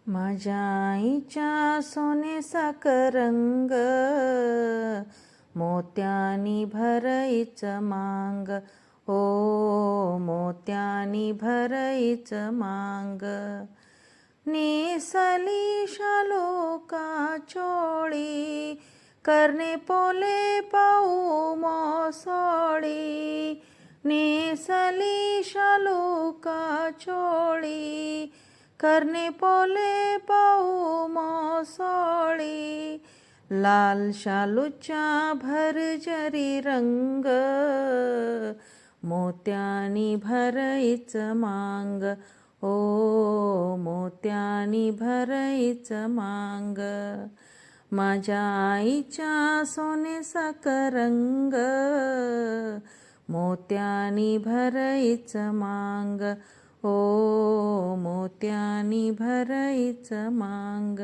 माझ्या आईच्या सोनेसारखं रंग, मोत्यानी भरईच मांग. ओ मोत्यानी भरईच मांग. नेसली शालुका चोळी, करणे पोले पाऊ मोसोळी. नेसली शालुका चोळी, करणे पोले पाऊ मोसोळी. लाल शालूच्या भरजरी रंग, मोत्यानी भरईच मांग. ओ मोत्यानी भरईच मांग. माझ्या आईच्या सोनेसारखं रंग, मोत्यानी भरईच मांग. ओ मोत्यानी भरईच मांग.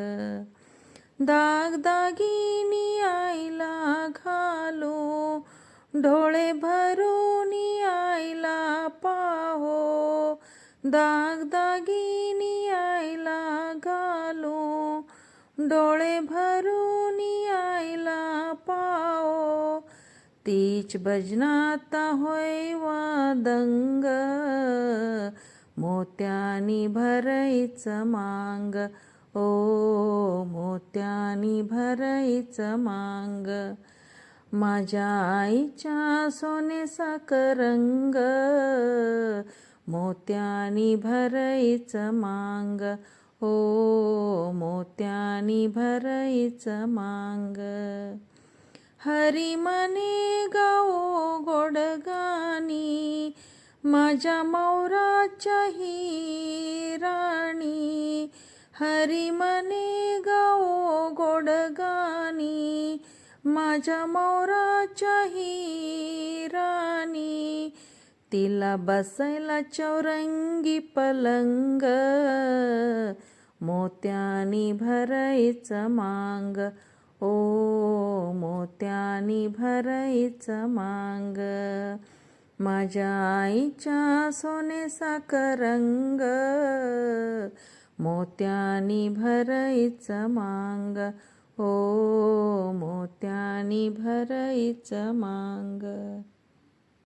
दागदागिनी आईला घालू, डोळे भरून आईला पाहो. दागदागिनी आईला घालू, डोळे भरून आईला पाहो. तीच भजनात होय वादंग, मोत्यानी भरईच मांग. ओ मोत्यानी भरईच मांग. माझ्या आईच्या सोनेसारखं रंग, मोत्यानी भरईच मांग. ओ मोत्यानी भरईच मांग. हरी मने गाओ गोड गाणी, माझ्या मौराच्या ही राणी. हरी मने गाओ गोड गाणी, माझ्या मौराच्या ही राणी. तिला बसायला चौरंगी पलंग, मोत्यानी भरईच मांग. ओ मोत्यानी भरईच मांग. माझ्या आईच्या सोनेसारखं रंग, मोत्यानी भरईच मांग. ओ मोत्यानी भरईच मांग.